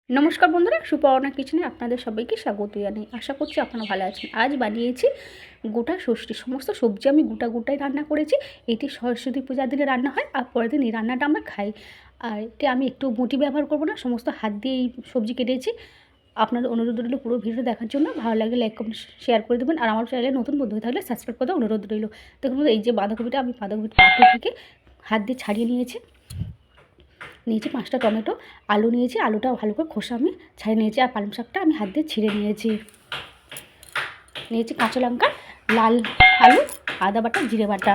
নমস্কার বন্ধুরা, সুপর্ণা কিচেনে আপনাদের সবাইকে স্বাগত জানাই। আশা করছি আপনারা ভালো আছেন। আজ বানিয়েছি গোটা ষষ্ঠী। সমস্ত সবজি আমি গোটাই রান্না করেছি। এটি সরস্বতী পূজার দিনে রান্না হয়, আর পরের দিন এই রান্নাটা আমরা খাই। আর এতে আমি একটু বঁটি ব্যবহার করব না, সমস্ত হাত দিয়ে এই সবজি কেটেছি। আপনাদের অনুরোধ রইল পুরো ভিডিও দেখার জন্য। ভালো লাগলে লাইক কমেন্ট শেয়ার করে দেবেন, আর আমার চ্যানেলে নতুন বন্ধু হয়ে থাকলে সাবস্ক্রাইব করে দেওয়ার অনুরোধ রইল। দেখুন এই যে বাঁধাকপিটা, আমি বাঁধাকপিটা পাতি থেকে হাত দিয়ে ছাড়িয়ে নিয়েছি। 5টা টমেটো, আলু নিয়েছি, আলুটা ভালো করে খোসা আমি ছাড়িয়ে নিয়েছি, আর পালং শাকটা আমি হাত দিয়ে ছিঁড়ে নিয়েছি। কাঁচা লঙ্কা, লাল আলু, আদা বাটা, জিরে বাটা।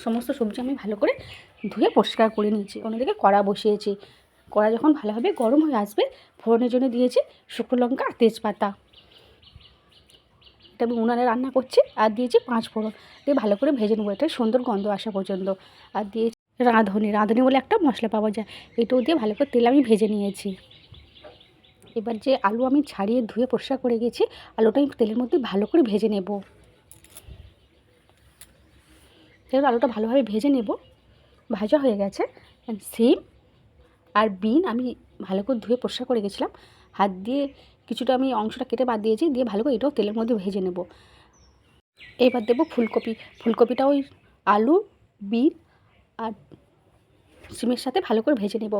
সমস্ত সবজি আমি ভালো করে ধুয়ে পরিষ্কার করে নিয়েছি। অন্যদিকে কড়া বসিয়েছি। কড়া যখন ভালোভাবে গরম হয়ে আসবে, ফোড়নের জন্য দিয়েছি শুকনো লঙ্কা আর তেজপাতা। এটা আমি উনানে রান্না করছি। আর দিয়েছি 5 ফোড়ন দিয়ে ভালো করে ভেজে নেবো, এটা সুন্দর গন্ধ আসা পর্যন্ত। আর দিয়েছি রাঁধুনি বলে একটা মশলা পাওয়া যায়, এটাও দিয়ে ভালো করে তেল আমি ভেজে নিয়েছি। এবার যে আলু আমি ছাড়িয়ে ধুয়ে পরিষ্কার করে গেছি, আলুটা আমি তেলের মধ্যে ভালো করে ভেজে নেব। এবার আলুটা ভালোভাবে ভেজে নেব। ভাজা হয়ে গেছে। সিম আর বিন আমি ভালো করে ধুয়ে পরিষ্কার করে গেছিলাম, হাত দিয়ে কিছুটা আমি অংশটা কেটে বাদ দিয়েছি, দিয়ে ভালো করে এটাও তেলের মধ্যে ভেজে নেব। এবার দেবো ফুলকপিটা ওই আলু, বিন আর সিমের সাথে ভালো করে ভেজে নেব।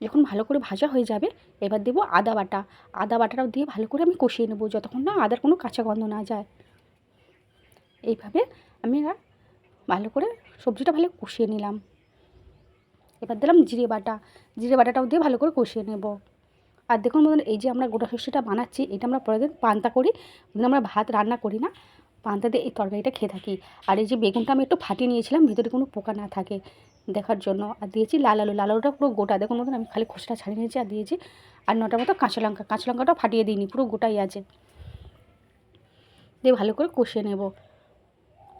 যখন ভালো করে ভাজা হয়ে যাবে, এবার দেবো আদা বাটাটাও দিয়ে ভালো করে আমি কষিয়ে নেব, যতক্ষণ না আদার কোনো কাঁচা গন্ধ না যায়। এইভাবে আমি ভালো করে সবজিটা ভালো কষিয়ে নিলাম। এবার দিলাম জিরে বাটাটাও দিয়ে ভালো করে কষিয়ে নেব। আর দেখুন বন্ধুরা, এই যে আমরা গোটা সর্ষেটা বানাচ্ছি, এটা আমরা পরের দিন পান্তা করি। আমরা ভাত রান্না করি না, পান্তা দিয়ে এই তরকারিটা খেয়ে থাকি। আর এই যে বেগুনটা আমি একটু ফাটিয়ে নিয়েছিলাম, ভিতরে কোনো পোকা না থাকে দেখার জন্য। আর দিয়েছি লাল আলুটা পুরো গোটা। দেখুন মতন আমি খালি খোসাটা ছাড়িয়ে নিয়েছি। আর দিয়েছি আর 9টা মতো কাঁচা লঙ্কাটাও ফাটিয়ে দিইনি, পুরো গোটাই আছে। দিয়ে ভালো করে কষিয়ে নেব।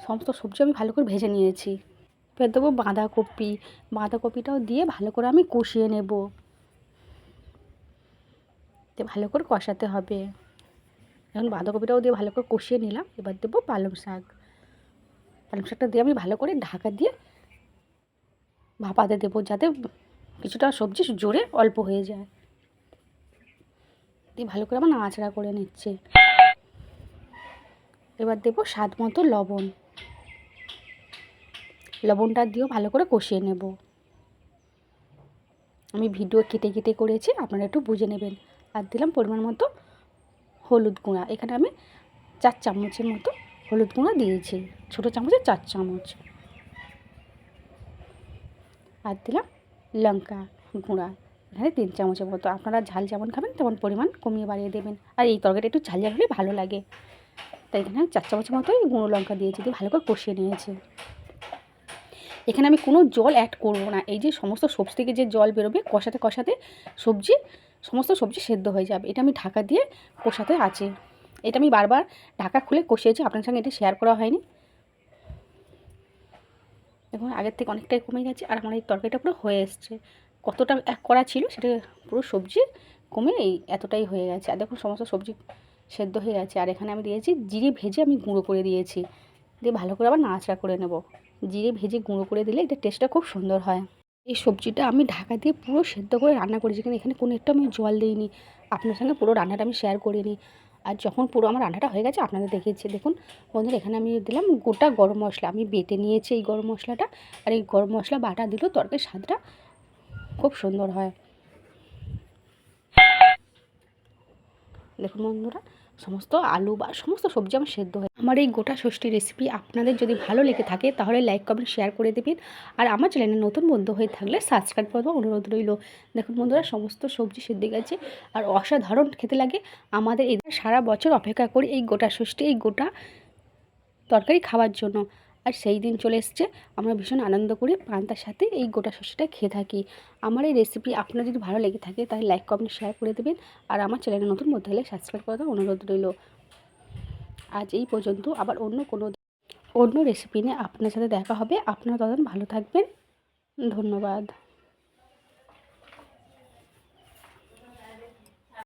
সমস্ত সবজি আমি ভালো করে ভেজে নিয়েছি। এবার দেবো বাঁধাকপিটাও দিয়ে ভালো করে আমি কষিয়ে নেব। দিয়ে ভালো করে কষাতে হবে। এখন বাঁধাকপিটাও দিয়ে ভালো করে কষিয়ে নিলাম। এবার দেবো পালং শাকটা দিয়ে আমি ভালো করে ঢাকা দিয়ে ভাপাতে দেবো, যাতে কিছুটা সবজি জোরে অল্প হয়ে যায়। দিয়ে ভালো করে আমার নাড়াচাড়া করে নিচ্ছে। এবার দেবো স্বাদ মতো লবণটা দিয়েও ভালো করে কষিয়ে নেব। আমি ভিডিও কেটে করেছি, আপনারা একটু বুঝে নেবেন। আর দিলাম পরিমাণ মতো হলুদ গুঁড়া। এখানে আমি 4 চামচের মতো হলুদ গুঁড়া দিয়েছি, ছোটো চামচে 4 চামচ। আর দিলাম লঙ্কা গুঁড়া, এখানে 3 চামচের মতো। আপনারা ঝাল যেমন খাবেন তেমন পরিমাণ কমিয়ে বাড়িয়ে দেবেন। আর এই তরকারিটা একটু ঝাল হলে ভালো লাগে, তাই এখানে আমি 4 চামচের মতোই গুঁড়ো লঙ্কা দিয়েছি, দিয়ে ভালো করে কষিয়ে নিয়েছি। এখানে আমি কোনো জল অ্যাড করব না। এই যে সমস্ত সবজি থেকে যে জল বেরোবে, কষাতে সমস্ত সবজি সেদ্ধ হয়ে যাবে। এটা আমি ঢাকা দিয়ে কষাতে আছে। এটা আমি বারবার ঢাকা খুলে কষিয়েছি, আপনার সঙ্গে এটা শেয়ার করা হয়নি। দেখুন আগের থেকে অনেকটাই কমে গেছে, আর আমার এই তরকারিটা পুরো হয়ে এসছে। কতটা করা ছিল সেটা পুরো সবজি কমে এতটাই হয়ে গেছে। আর দেখুন সমস্ত সবজি সেদ্ধ হয়ে গেছে। আর এখানে আমি দিয়েছি জিরে ভেজে আমি গুঁড়ো করে দিয়েছি, দিয়ে ভালো করে আবার নাড়াচাড়া করে নেব। জিরে ভেজে গুঁড়ো করে দিলে এটা টেস্টটা খুব সুন্দর হয়। এই সবজিটা আমি ঢাকা দিয়ে পুরো সেদ্ধ করে রান্না করেছি, কিন্তু এখানে কোনো একটু আমি জল দিইনি। আপনার সঙ্গে পুরো রান্নাটা আমি শেয়ার করিনি। আর যখন পুরো আমার রান্নাটা হয়ে গেছে আপনাদের দেখিয়েছি। দেখুন বন্ধুরা, এখানে আমি দিলাম গোটা গরম মশলা। আমি বেটে নিয়েছি এই গরম মশলাটা, আর এই গরম মশলা বাটা দিলেও তরকারির স্বাদটা খুব সুন্দর হয়। দেখুন বন্ধুরা, সমস্ত আলু বা সমস্ত সবজি আমার সেদ্ধ হয়ে। আমার এই গোটা ষষ্ঠী রেসিপি আপনাদের যদি ভালো লেগে থাকে তাহলে লাইক কমেন্ট শেয়ার করে দেবেন, আর আমার চ্যানেলে নতুন বন্ধু হয়ে থাকলে সাবস্ক্রাইব করবো অনুরোধ রইল। দেখুন বন্ধুরা, সমস্ত সবজি সেদ্ধ গেছে, আর অসাধারণ খেতে লাগে। আমাদের এদের সারা বছর অপেক্ষা করি এই গোটা ষষ্ঠী, এই গোটা তরকারি খাওয়ার জন্য। আর সেই দিন চলে এসছে, আমরা ভীষণ আনন্দ করি পান্তার সাথে এই গোটা শস্যটা খেয়ে থাকি। আমার এই রেসিপি আপনার যদি ভালো লেগে থাকে তাহলে লাইক কমেন্ট শেয়ার করে দেবেন, আর আমার চ্যানেলে নতুন বন্ধু হলে সাবস্ক্রাইব করার অনুরোধ রইল। আজ এই পর্যন্ত, আবার অন্য রেসিপি নিয়ে আপনার সাথে দেখা হবে। আপনারা তখন ভালো থাকবেন। ধন্যবাদ।